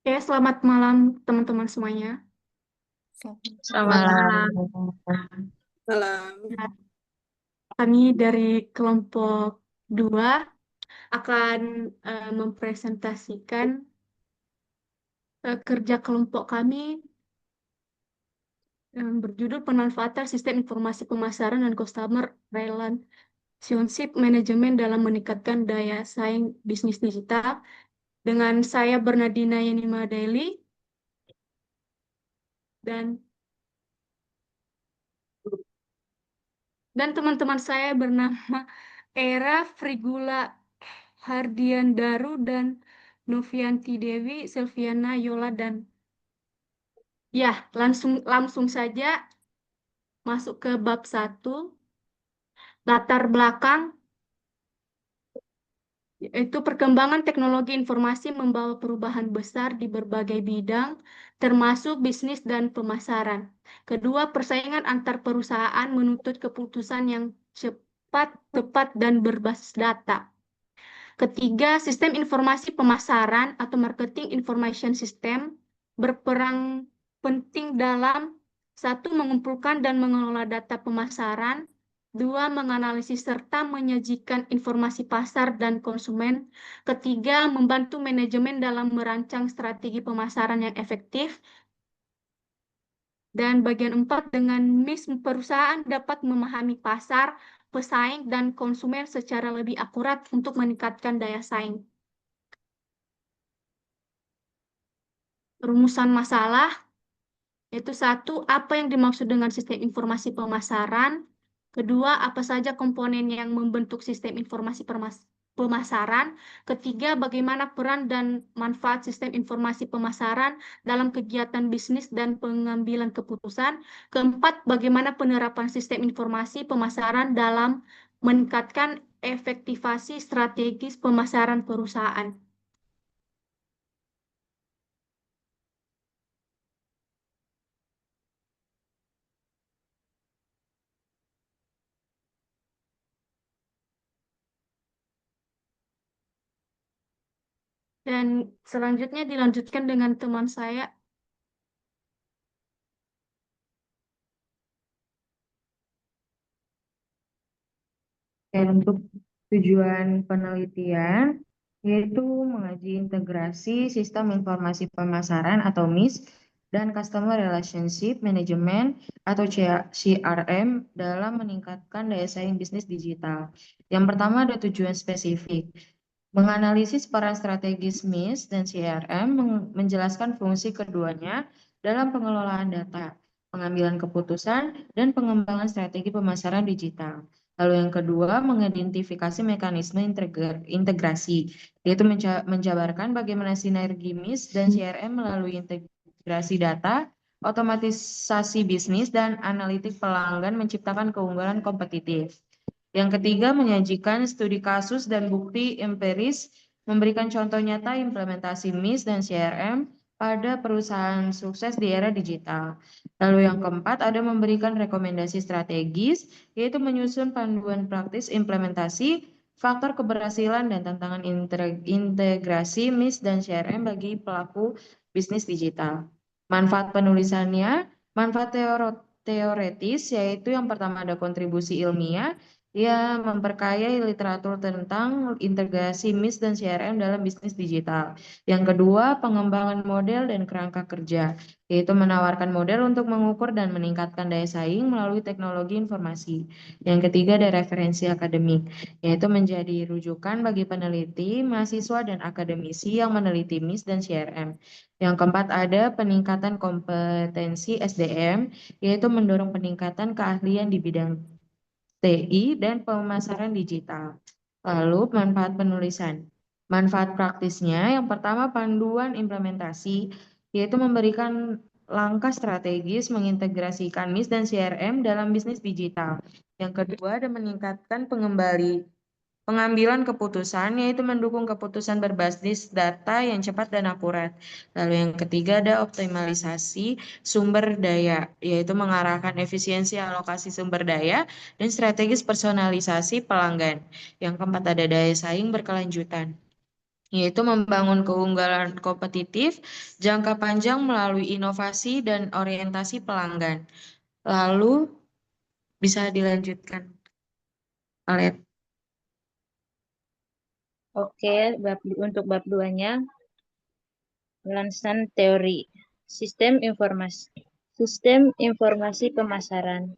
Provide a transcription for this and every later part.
Ya, selamat malam teman-teman semuanya. Selamat malam. Malam. Malam. Nah, kami dari kelompok 2 akan mempresentasikan kerja kelompok kami yang berjudul Pemanfaatan Sistem Informasi Pemasaran dan Customer Relationship Management dalam meningkatkan daya saing bisnis digital. Dengan saya Bernardina Yenima Daily dan teman-teman saya bernama Era Frigula Hardian Daru dan Novianti Dewi, Silviana Yola dan ya, langsung langsung saja masuk ke bab 1, latar belakang, yaitu perkembangan teknologi informasi membawa perubahan besar di berbagai bidang, termasuk bisnis dan pemasaran. Kedua, persaingan antar perusahaan menuntut keputusan yang cepat, tepat, dan berbasis data. Ketiga, sistem informasi pemasaran atau marketing information system berperan penting dalam: satu, mengumpulkan dan mengelola data pemasaran; dua, menganalisis serta menyajikan informasi pasar dan konsumen; ketiga, membantu manajemen dalam merancang strategi pemasaran yang efektif; dan bagian 4, dengan MIS perusahaan dapat memahami pasar, pesaing, dan konsumen secara lebih akurat untuk meningkatkan daya saing. Rumusan masalah, yaitu satu, apa yang dimaksud dengan sistem informasi pemasaran; kedua, apa saja komponen yang membentuk sistem informasi pemasaran; ketiga, bagaimana peran dan manfaat sistem informasi pemasaran dalam kegiatan bisnis dan pengambilan keputusan; keempat, bagaimana penerapan sistem informasi pemasaran dalam meningkatkan efektivasi strategis pemasaran perusahaan. Dan selanjutnya dilanjutkan dengan teman saya. Untuk tujuan penelitian yaitu mengaji integrasi sistem informasi pemasaran atau MIS dan Customer Relationship Management atau CRM dalam meningkatkan daya saing bisnis digital. Yang pertama ada tujuan spesifik. Menganalisis peran strategis MIS dan CRM, menjelaskan fungsi keduanya dalam pengelolaan data, pengambilan keputusan, dan pengembangan strategi pemasaran digital. Lalu yang kedua, mengidentifikasi mekanisme integrasi, yaitu menjabarkan bagaimana sinergi MIS dan CRM melalui integrasi data, otomatisasi bisnis, dan analitik pelanggan menciptakan keunggulan kompetitif. Yang ketiga, menyajikan studi kasus dan bukti empiris, memberikan contoh nyata implementasi MIS dan CRM pada perusahaan sukses di era digital. Lalu yang keempat, ada memberikan rekomendasi strategis, yaitu menyusun panduan praktis implementasi, faktor keberhasilan dan tantangan integrasi MIS dan CRM bagi pelaku bisnis digital. Manfaat penulisannya, manfaat teoretis, yaitu yang pertama ada kontribusi ilmiah, ia memperkaya literatur tentang integrasi MIS dan CRM dalam bisnis digital. Yang kedua, pengembangan model dan kerangka kerja, yaitu menawarkan model untuk mengukur dan meningkatkan daya saing melalui teknologi informasi. Yang ketiga, ada referensi akademik, yaitu menjadi rujukan bagi peneliti, mahasiswa, dan akademisi yang meneliti MIS dan CRM. Yang keempat, ada peningkatan kompetensi SDM, yaitu mendorong peningkatan keahlian di bidang TI dan pemasaran digital. Lalu manfaat penulisan. Manfaat praktisnya yang pertama panduan implementasi, yaitu memberikan langkah strategis mengintegrasikan MIS dan CRM dalam bisnis digital. Yang kedua ada meningkatkan pengambilan keputusan, yaitu mendukung keputusan berbasis data yang cepat dan akurat. Lalu yang ketiga ada optimalisasi sumber daya, yaitu mengarahkan efisiensi alokasi sumber daya dan strategis personalisasi pelanggan. Yang keempat ada daya saing berkelanjutan, yaitu membangun keunggulan kompetitif jangka panjang melalui inovasi dan orientasi pelanggan. Lalu bisa dilanjutkan, Alet. Oke, untuk bab 2-nya, landasan teori. Sistem informasi pemasaran.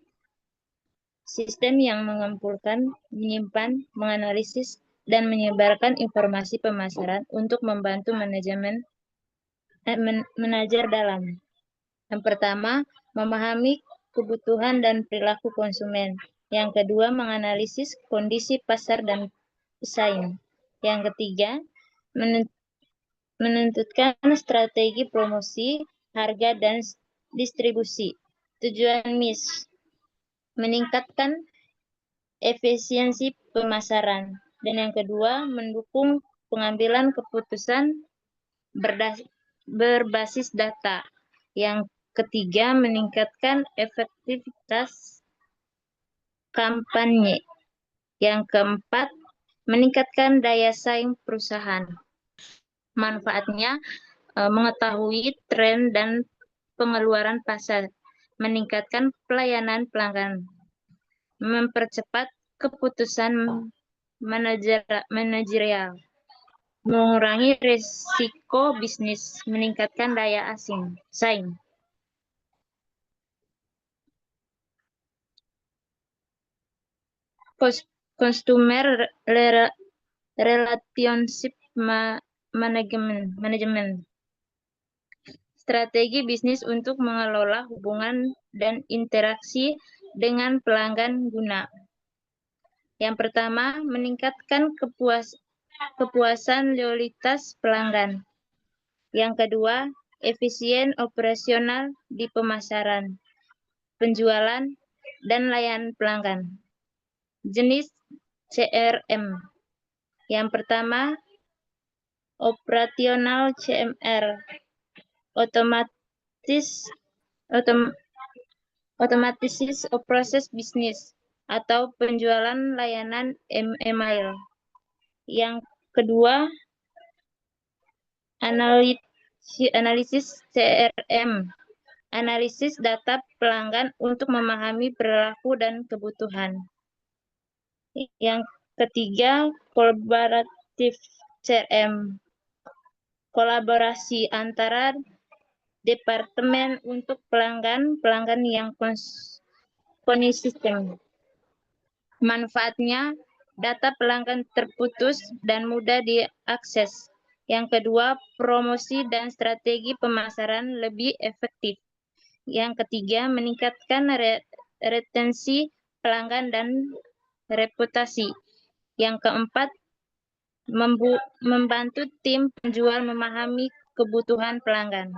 Sistem yang mengumpulkan, menyimpan, menganalisis, dan menyebarkan informasi pemasaran untuk membantu manajer dalam. Yang pertama, memahami kebutuhan dan perilaku konsumen. Yang kedua, menganalisis kondisi pasar dan pesaing. Yang ketiga, menentukan strategi promosi, harga, dan distribusi. Tujuan MIS, meningkatkan efisiensi pemasaran. Dan yang kedua, mendukung pengambilan keputusan berbasis data. Yang ketiga, meningkatkan efektivitas kampanye. Yang keempat, meningkatkan daya saing perusahaan. Manfaatnya, mengetahui tren dan pengeluaran pasar, meningkatkan pelayanan pelanggan, mempercepat keputusan manajerial, mengurangi risiko bisnis, meningkatkan daya saing. Customer relationship management. Strategi bisnis untuk mengelola hubungan dan interaksi dengan pelanggan guna. Yang pertama, meningkatkan kepuasan loyalitas pelanggan. Yang kedua, efisien operasional di pemasaran, penjualan, dan layanan pelanggan. Jenis CRM. Yang pertama, operational CMR, otomatis proses bisnis atau penjualan layanan email. Yang kedua, analisis CRM, analisis data pelanggan untuk memahami perilaku dan kebutuhan. Yang ketiga, kolaboratif CRM, kolaborasi antara departemen untuk pelanggan yang konsisten. Manfaatnya, data pelanggan terputus dan mudah diakses. Yang kedua, promosi dan strategi pemasaran lebih efektif. Yang ketiga, meningkatkan retensi pelanggan dan reputasi. Yang keempat, membantu tim penjual memahami kebutuhan pelanggan.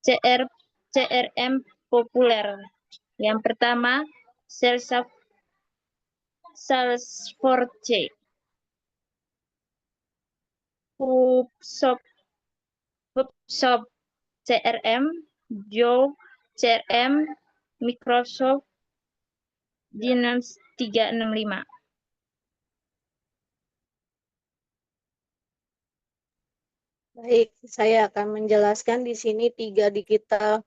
CRM populer. Yang pertama, Salesforce, HubSpot CRM, Joe CRM, Microsoft Dynamics 365. Baik, saya akan menjelaskan di sini 3 digital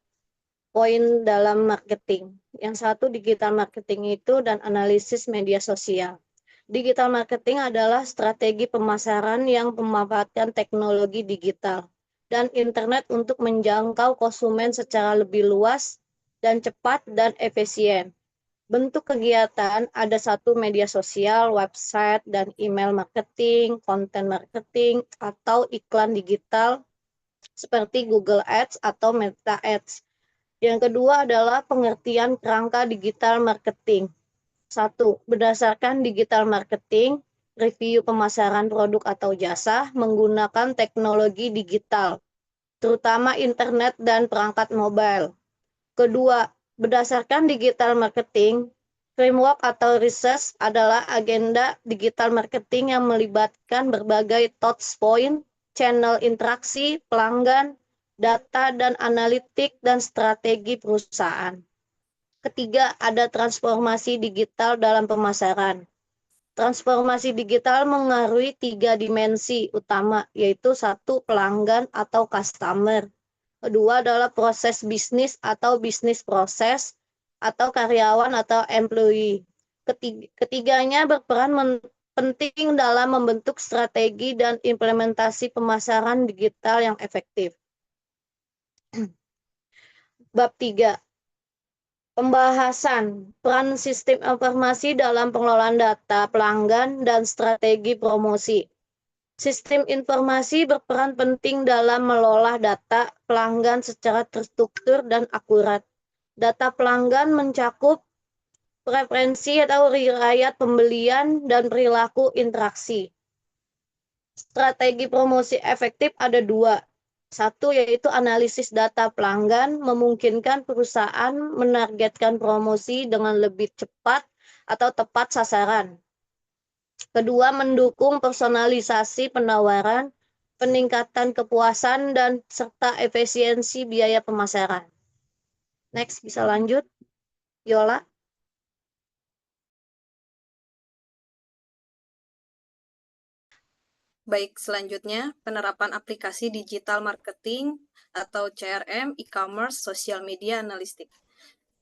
poin dalam marketing. Yang satu, digital marketing itu dan analisis media sosial. Digital marketing adalah strategi pemasaran yang memanfaatkan teknologi digital dan internet untuk menjangkau konsumen secara lebih luas dan cepat dan efisien. Bentuk kegiatan ada satu, media sosial, website, dan email marketing, konten marketing, atau iklan digital seperti Google Ads atau Meta Ads. Yang kedua adalah pengertian kerangka digital marketing. 1. Berdasarkan digital marketing, review pemasaran produk atau jasa menggunakan teknologi digital, terutama internet dan perangkat mobile. Kedua, berdasarkan digital marketing, framework atau research adalah agenda digital marketing yang melibatkan berbagai touch point, channel interaksi, pelanggan, data dan analitik, dan strategi perusahaan. Ketiga, ada transformasi digital dalam pemasaran. Transformasi digital mengaruhi 3 dimensi utama, yaitu 1, pelanggan atau customer. Kedua adalah proses bisnis atau bisnis proses, atau karyawan atau employee. Ketiganya berperan penting dalam membentuk strategi dan implementasi pemasaran digital yang efektif. Bab 3. Pembahasan peran sistem informasi dalam pengelolaan data pelanggan dan strategi promosi. Sistem informasi berperan penting dalam mengelola data pelanggan secara terstruktur dan akurat. Data pelanggan mencakup preferensi atau riwayat pembelian dan perilaku interaksi. Strategi promosi efektif ada 2. 1 yaitu analisis data pelanggan memungkinkan perusahaan menargetkan promosi dengan lebih cepat atau tepat sasaran. Kedua, mendukung personalisasi penawaran, peningkatan kepuasan dan serta efisiensi biaya pemasaran. Next, bisa lanjut. Yola. Baik, selanjutnya penerapan aplikasi digital marketing atau CRM, e-commerce, social media analytics.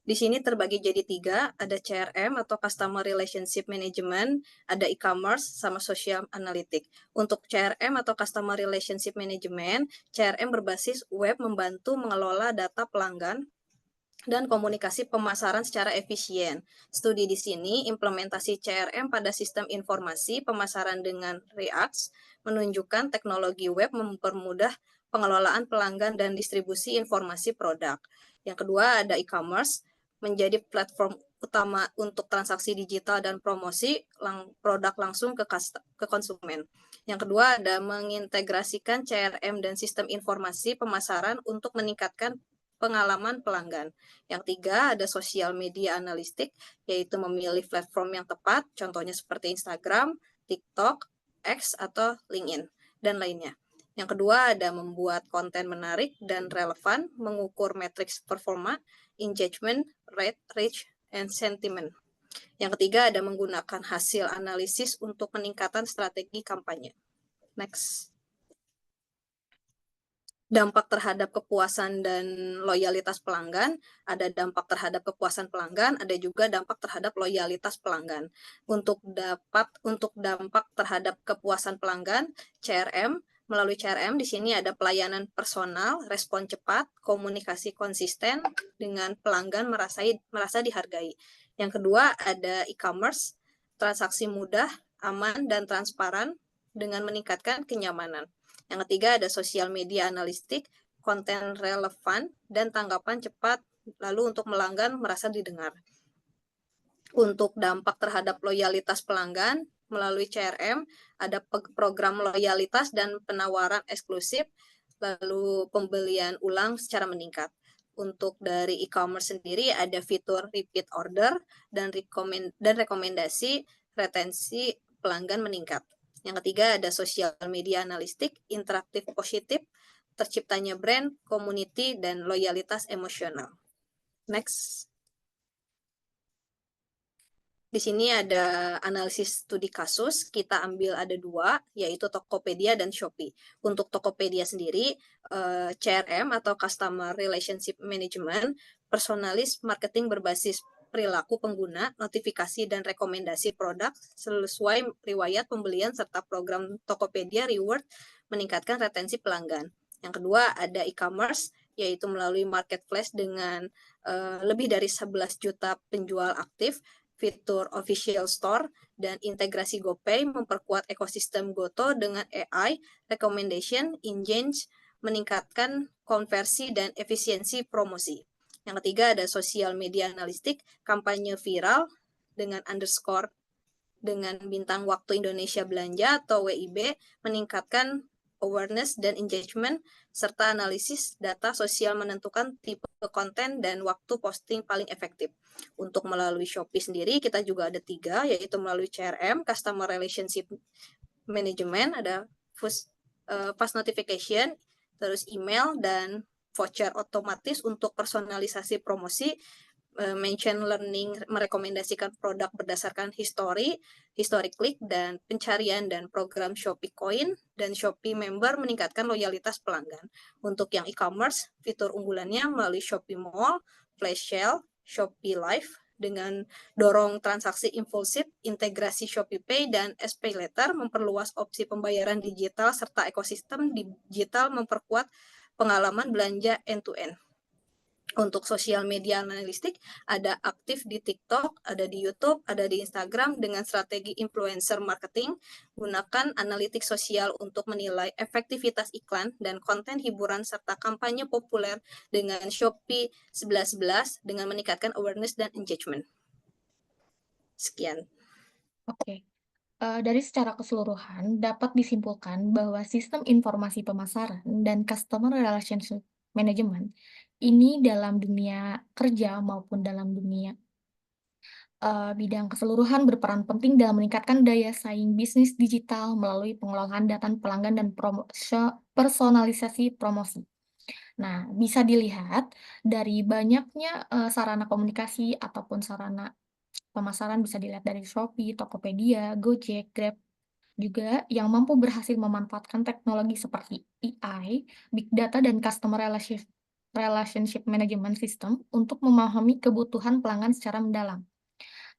Di sini terbagi jadi 3, ada CRM atau Customer Relationship Management, ada e-commerce, sama social analytics. Untuk CRM atau Customer Relationship Management, CRM berbasis web membantu mengelola data pelanggan dan komunikasi pemasaran secara efisien. Studi di sini, implementasi CRM pada sistem informasi pemasaran dengan React menunjukkan teknologi web mempermudah pengelolaan pelanggan dan distribusi informasi produk. Yang kedua ada e-commerce, menjadi platform utama untuk transaksi digital dan promosi produk langsung ke konsumen. Yang kedua ada mengintegrasikan CRM dan sistem informasi pemasaran untuk meningkatkan pengalaman pelanggan. Yang tiga ada social media analytics, yaitu memilih platform yang tepat, contohnya seperti Instagram, TikTok, X, atau LinkedIn, dan lainnya. Yang kedua ada membuat konten menarik dan relevan, mengukur matriks performa, engagement, rate, reach, and sentiment. Yang ketiga ada menggunakan hasil analisis untuk peningkatan strategi kampanye. Next. Dampak terhadap kepuasan dan loyalitas pelanggan, ada dampak terhadap kepuasan pelanggan, ada juga dampak terhadap loyalitas pelanggan. Untuk dampak terhadap kepuasan pelanggan, melalui CRM di sini ada pelayanan personal, respon cepat, komunikasi konsisten dengan pelanggan merasa dihargai. Yang kedua ada e-commerce, transaksi mudah, aman, dan transparan dengan meningkatkan kenyamanan. Yang ketiga ada social media analytics, konten relevan, dan tanggapan cepat, lalu untuk pelanggan merasa didengar. Untuk dampak terhadap loyalitas pelanggan, melalui CRM, ada program loyalitas dan penawaran eksklusif, lalu pembelian ulang secara meningkat. Untuk dari e-commerce sendiri, ada fitur repeat order, dan rekomendasi retensi pelanggan meningkat. Yang ketiga ada social media analytics, interaktif positif, terciptanya brand, community, dan loyalitas emosional. Next. Di sini ada analisis studi kasus, kita ambil ada 2, yaitu Tokopedia dan Shopee. Untuk Tokopedia sendiri, CRM atau Customer Relationship Management, personalis marketing berbasis perilaku pengguna, notifikasi dan rekomendasi produk sesuai riwayat pembelian serta program Tokopedia Reward meningkatkan retensi pelanggan. Yang kedua ada e-commerce, yaitu melalui marketplace dengan lebih dari 11 juta penjual aktif, fitur official store, dan integrasi GoPay memperkuat ekosistem Goto dengan AI, recommendation, engage, meningkatkan konversi dan efisiensi promosi. Yang ketiga ada social media analytics, kampanye viral dengan underscore dengan bintang waktu Indonesia Belanja atau WIB, meningkatkan awareness dan engagement, serta analisis data sosial menentukan tipe konten dan waktu posting paling efektif. Untuk melalui Shopee sendiri, kita juga ada 3, yaitu melalui CRM, Customer Relationship Management, ada fast notification, terus email, dan voucher otomatis untuk personalisasi promosi, mention learning merekomendasikan produk berdasarkan history klik, dan pencarian, dan program Shopee Coin dan Shopee Member meningkatkan loyalitas pelanggan. Untuk yang e-commerce, fitur unggulannya melalui Shopee Mall, Flash Sale, Shopee Live, dengan dorong transaksi impulsif, integrasi Shopee Pay dan SPayLater, memperluas opsi pembayaran digital, serta ekosistem digital memperkuat pengalaman belanja end-to-end. Untuk sosial media analistik, ada aktif di TikTok, ada di YouTube, ada di Instagram dengan strategi influencer marketing. Gunakan analitik sosial untuk menilai efektivitas iklan dan konten hiburan serta kampanye populer dengan Shopee 1111 dengan meningkatkan awareness dan engagement. Sekian. Oke. Dari secara keseluruhan, dapat disimpulkan bahwa sistem informasi pemasaran dan customer relationship management ini dalam dunia kerja maupun dalam dunia bidang keseluruhan berperan penting dalam meningkatkan daya saing bisnis digital melalui pengolahan data pelanggan dan personalisasi promosi. Nah, bisa dilihat dari banyaknya sarana komunikasi ataupun sarana pemasaran, bisa dilihat dari Shopee, Tokopedia, Gojek, Grab, juga yang mampu berhasil memanfaatkan teknologi seperti AI, Big Data, dan Customer Relationship Management System untuk memahami kebutuhan pelanggan secara mendalam.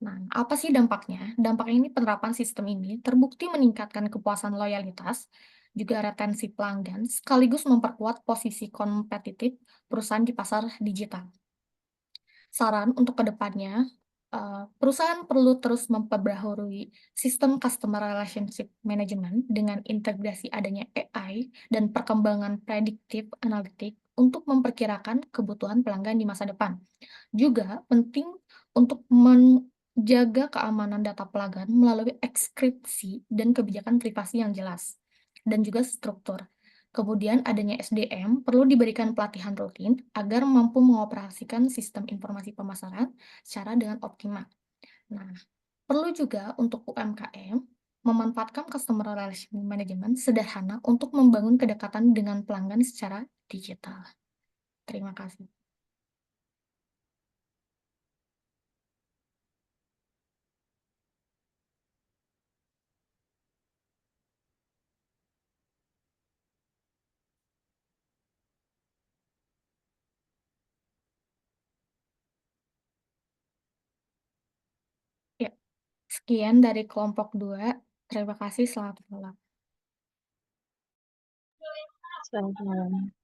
Nah, apa sih dampaknya? Dampaknya ini penerapan sistem ini terbukti meningkatkan kepuasan loyalitas, juga retensi pelanggan, sekaligus memperkuat posisi kompetitif perusahaan di pasar digital. Saran untuk kedepannya, perusahaan perlu terus memperbaharui sistem Customer Relationship Management dengan integrasi adanya AI dan perkembangan prediktif analitik untuk memperkirakan kebutuhan pelanggan di masa depan. Juga penting untuk menjaga keamanan data pelanggan melalui ekskripsi dan kebijakan privasi yang jelas, dan juga struktur. Kemudian adanya SDM perlu diberikan pelatihan rutin agar mampu mengoperasikan sistem informasi pemasaran secara dengan optimal. Nah, perlu juga untuk UMKM memanfaatkan Customer Relationship Management sederhana untuk membangun kedekatan dengan pelanggan secara digital. Terima kasih. Ya, sekian dari kelompok 2. Terima kasih, selamat malam. Selamat malam.